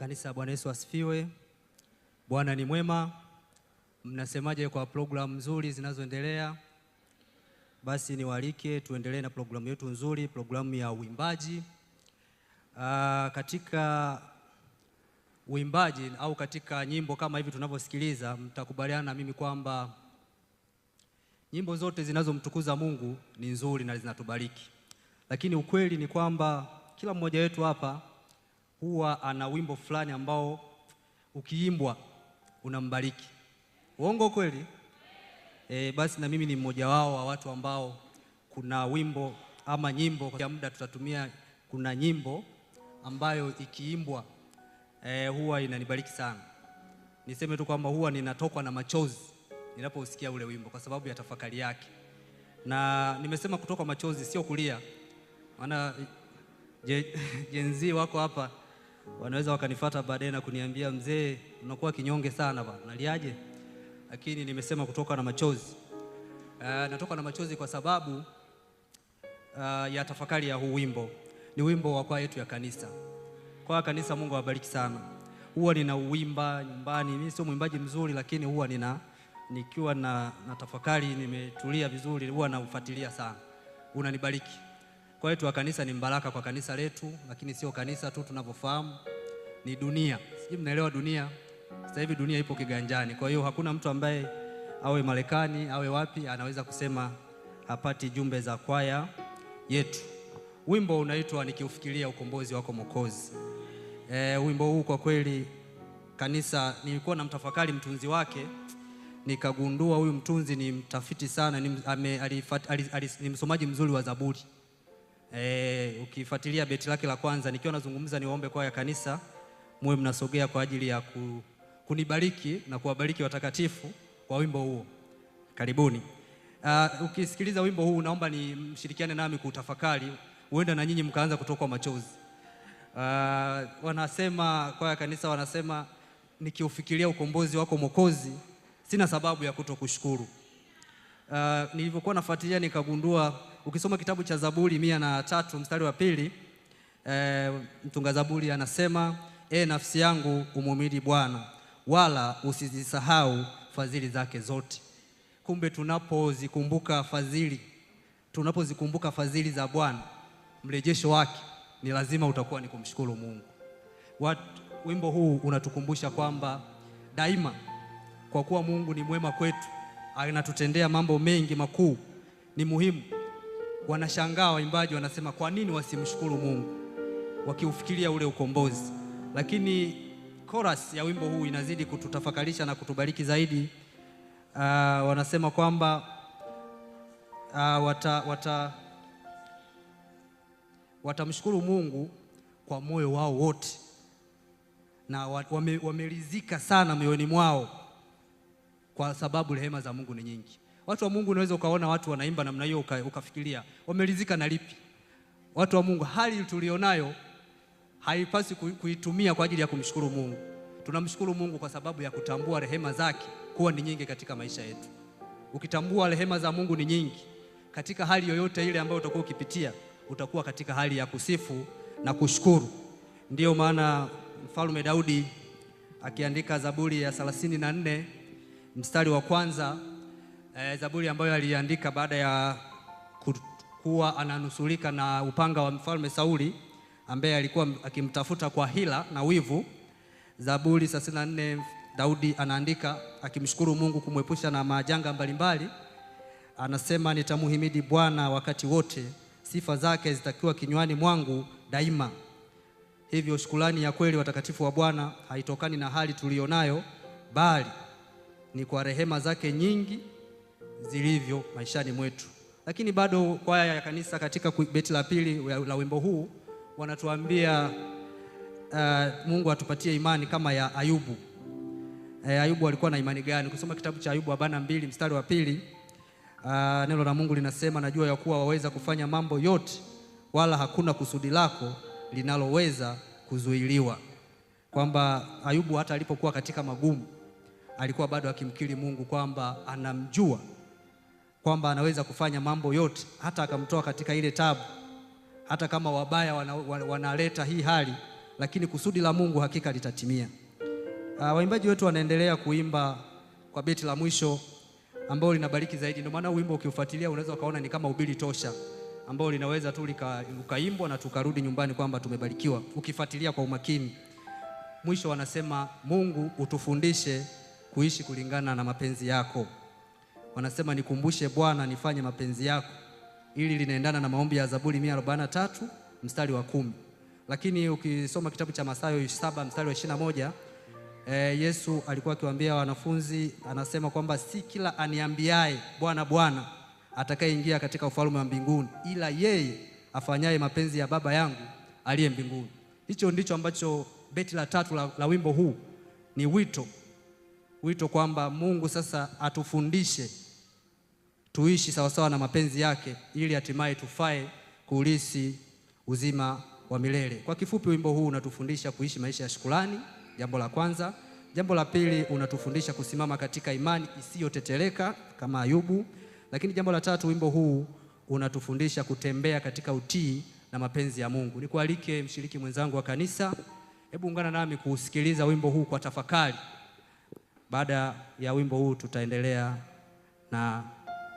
Kanisa, Bwana Yesu asifiwe. Bwana ni mwema. Mnasemaje kwa programu nzuri zinazoendelea? Basi niwaalike tuendelee na programu yetu nzuri, programu ya uimbaji. Katika uimbaji au katika nyimbo kama hivi tunavyosikiliza, mtakubaliana na mimi kwamba nyimbo zote zinazomtukuza Mungu ni nzuri na zinatubariki. Lakini ukweli ni kwamba kila mmoja wetu hapa huwa ana wimbo fulani ambao ukiimbwa unambariki. Uongo kweli? Basi na mimi ni mmoja wao wa watu ambao kuna wimbo ama nyimbo kwa muda tutatumia, kuna nyimbo ambayo ikiimbwa huwa inanibariki sana. Niseme tu kwamba huwa ninatokwa na machozi ninaposikia ule wimbo kwa sababu ya tafakari yake. Na nimesema kutoka machozi sio kulia. Maana Gen Z wako hapa wanaweza wakanifuata baadaye na kuniambia mzee, unakuwa kinyonge sana bwana, naliaje? Lakini nimesema kutoka na machozi. Natoka na machozi kwa sababu ya tafakari ya huu wimbo. Ni wimbo wa kwaya yetu ya kanisa. Kwa kanisa, Mungu awabariki sana. Huwa ninauimba nyumbani. Mimi sio mwimbaji mzuri, lakini huwa nikiwa na tafakari, nimetulia vizuri, huwa naufuatilia sana. Unanibariki. Kwa yetu wa kanisa ni mbaraka kwa kanisa letu, lakini sio kanisa tu tunavyofahamu, ni dunia. Sijui mnaelewa dunia. Sasa hivi dunia ipo kiganjani. Kwa hiyo hakuna mtu ambaye awe Marekani, awe wapi, anaweza kusema hapati jumbe za kwaya yetu. Wimbo unaitwa Nikiufikiria Ukombozi Wako Mwokozi. Wimbo huu kwa kweli kanisa, nilikuwa na mtafakari mtunzi wake, nikagundua huyu mtunzi ni mtafiti sana, ni msomaji mzuri wa Zaburi. Ukifuatilia beti lake la kwanza, nikiwa nazungumza niwaombe kwaya kanisa muwe mnasogea kwa ajili ya kunibariki na kuwabariki watakatifu kwa wimbo huo. Karibuni. Ukisikiliza wimbo huu, naomba ni mshirikiane nami kutafakari, huenda na nyinyi mkaanza kutokwa machozi. Wanasema kwaya kanisa, wanasema nikiufikiria ukombozi wako Mwokozi, sina sababu ya kutokushukuru. Nilivyokuwa nafuatilia nikagundua, ukisoma kitabu cha Zaburi 103 mstari wa 2, mtunga Zaburi anasema, nafsi yangu umhimidi Bwana, wala usizisahau fadhili zake zote. Kumbe tunapozikumbuka fadhili za Bwana, mrejesho wake ni lazima utakuwa ni kumshukuru Mungu. Wimbo huu unatukumbusha kwamba daima, kwa kuwa Mungu ni mwema kwetu, anatutendea mambo mengi makuu, ni muhimu. Wanashangaa waimbaji, wanasema kwa nini wasimshukuru Mungu wakiufikiria ule ukombozi. Lakini chorus ya wimbo huu inazidi kututafakarisha na kutubariki zaidi. Wanasema kwamba watamshukuru Mungu kwa moyo wao wote, na wameridhika sana moyoni mwao kwa sababu rehema za Mungu ni nyingi. Watu wa Mungu, unaweza ukaona watu wanaimba namna hiyo ukafikiria wameridhika na lipi? Watu wa Mungu, hali tulionayo haipasi kuitumia kwa ajili ya kumshukuru Mungu. Tunamshukuru Mungu kwa sababu ya kutambua rehema zake kuwa ni nyingi katika maisha yetu. Ukitambua rehema za Mungu ni nyingi, katika hali yoyote ile ambayo utakuwa ukipitia, utakuwa katika hali ya kusifu na kushukuru. Ndiyo maana Mfalme Daudi akiandika Zaburi ya 34 mstari wa kwanza, Zaburi ambayo aliandika baada ya kuwa ananusurika na upanga wa Mfalme Sauli ambaye alikuwa akimtafuta kwa hila na wivu. Zaburi 34 Daudi anaandika akimshukuru Mungu kumwepusha na majanga mbalimbali. Anasema, nitamhimidi Bwana wakati wote, sifa zake zitakiwa kinywani mwangu daima. Hivyo shukrani ya kweli watakatifu wa Bwana haitokani na hali tulionayo, bali ni kwa rehema zake nyingi zilivyo maishani mwetu. Lakini bado kwaya ya kanisa katika beti la pili la wimbo huu wanatuambia Mungu atupatie imani kama ya Ayubu. Ayubu alikuwa na imani gani? Kusoma kitabu cha Ayubu 42 mstari wa 2, neno la Mungu linasema, najua ya kuwa waweza kufanya mambo yote, wala hakuna kusudi lako linaloweza kuzuiliwa. Kwamba Ayubu hata alipokuwa katika magumu alikuwa bado akimkiri Mungu kwamba anamjua kwamba anaweza kufanya mambo yote, hata akamtoa katika ile tabu. Hata kama wabaya wanaleta hii hali, lakini kusudi la Mungu hakika litatimia. Waimbaji wetu wanaendelea kuimba kwa beti la mwisho ambao linabariki zaidi. Ndio maana wimbo ukiufuatilia unaweza ukaona ni kama ubili tosha ambao linaweza tu likaimbwa na tukarudi nyumbani kwamba tumebarikiwa. Ukifuatilia kwa umakini, mwisho wanasema Mungu utufundishe kuishi kulingana na mapenzi yako. Wanasema nikumbushe Bwana nifanye mapenzi yako. Ili linaendana na maombi ya Zaburi 143 mstari wa 10. Lakini ukisoma kitabu cha Mathayo 7 mstari wa 21, Yesu alikuwa akiwaambia wanafunzi, anasema kwamba si kila aniambiaye Bwana Bwana atakayeingia katika ufalme wa mbinguni, ila yeye afanyaye mapenzi ya Baba yangu aliye mbinguni. Hicho ndicho ambacho beti la 3 la wimbo huu ni wito kwamba Mungu sasa atufundishe tuishi sawasawa na mapenzi yake ili hatimaye tufae kuulisi uzima wa milele. Kwa kifupi, wimbo huu unatufundisha kuishi maisha ya shukrani, jambo la kwanza. Jambo la pili, unatufundisha kusimama katika imani isiyoteteleka kama Ayubu. Lakini jambo la tatu, wimbo huu unatufundisha kutembea katika utii na mapenzi ya Mungu. Nikualike mshiriki mwenzangu wa kanisa, hebu ungana nami kusikiliza wimbo huu kwa tafakari. Baada ya wimbo huu tutaendelea na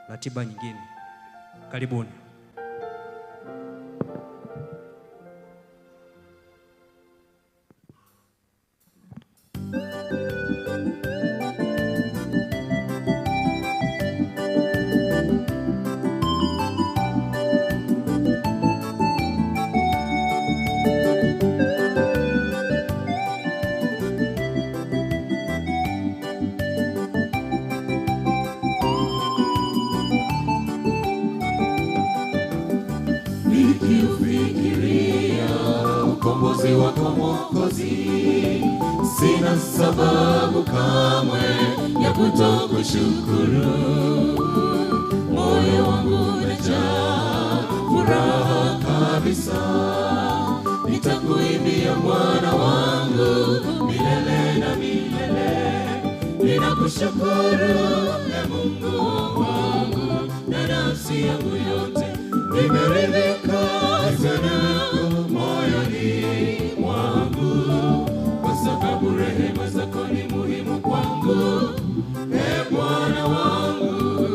ratiba nyingine. Karibuni. Nikiufikiria ukombozi wako Mwokozi, sina sababu kamwe ya kutokushukuru. Moyo wangu umejaa furaha kabisa, nitakuimbia Bwana wangu milele na milele. Ninakushukuru Mungu wangu na nafsi yangu yote, nimeridhika sana moyoni mwangu, kwa sababu rehema zako ni muhimu kwangu. Bwana wangu,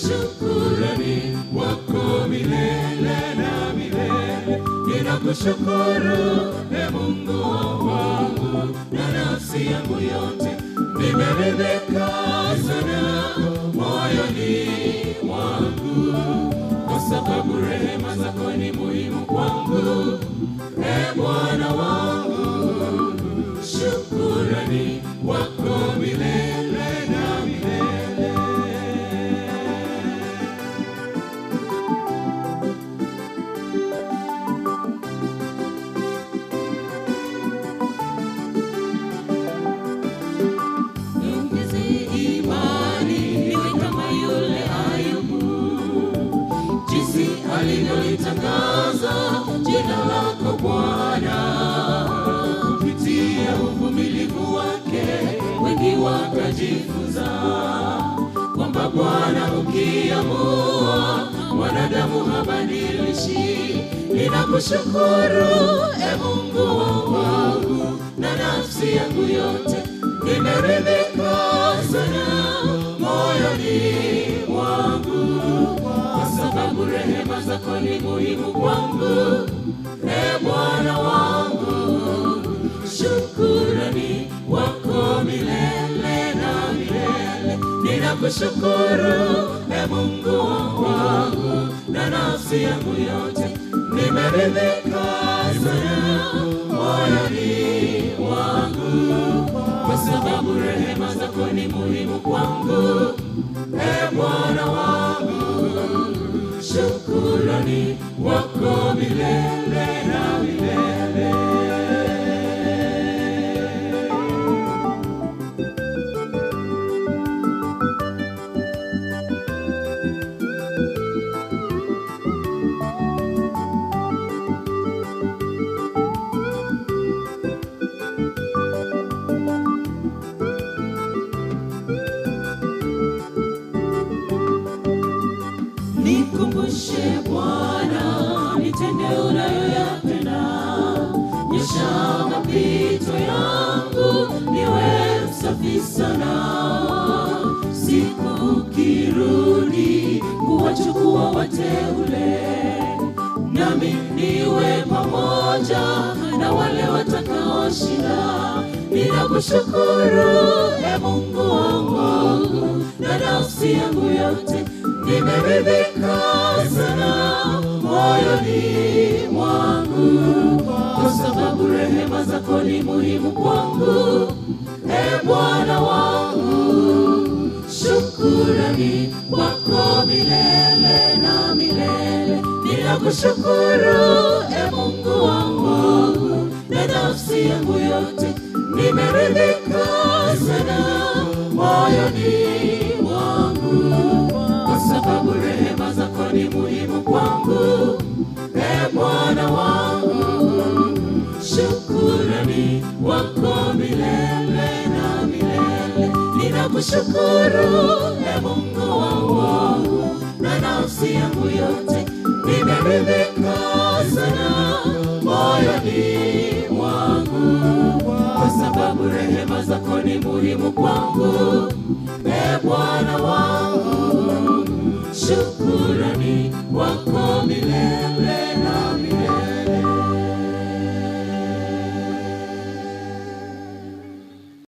shukrani wako milele na milele. Ninakushukuru Mungu wangu na nafsi yangu yote, nimeridhika sana moyoni mwangu, kwa sababu rehema zako ni muhimu kwangu. Bwana wangu, shukrani wako milele na milele. Niongeze imani niwe kama yule Ayubu, jinsi alivyolitangaza jina lako Bwana. Kupitia uvumilivu wake wengi wakajifunza kwamba Bwana ukiamua wanadamu habadilishi. Ninakushukuru Mungu wangu na nafsi yangu yote, nimeridhika sana moyoni mwangu, kwa sababu rehema zako ni muhimu kwangu. Bwana wangu, shukrani wako milele na milele. Ninakushukuru Mungu wangu na nafsi yangu yote, nimeridhika sana moyoni mwangu, kwa sababu rehema zako ni muhimu kwangu. Bwana wangu, shukrani wako milele na milele. Nikumbushe Bwana, nitende unayo mteule, nami niwe pamoja na wale watakaoshinda. Ninakushukuru e Mungu wangu, na nafsi yangu yote nimeridhika sana moyoni mwangu, kwa sababu rehema zako ni muhimu kwangu, e Bwana wangu. Shukrani kwako milele na milele. Ninakushukuru e Mungu wangu, na nafsi yangu yote nimeridhika sana moyoni mwangu, kwa sababu rehema zako ni muhimu kwangu, e Bwana wangu. Shukrani kwako milele na milele. Ninakushukuru e Mungu wangu, na nafsi yangu yote nimeridhika sana moyoni mwangu, kwa sababu rehema zako ni muhimu kwangu, e Bwana wangu. Shukrani kwako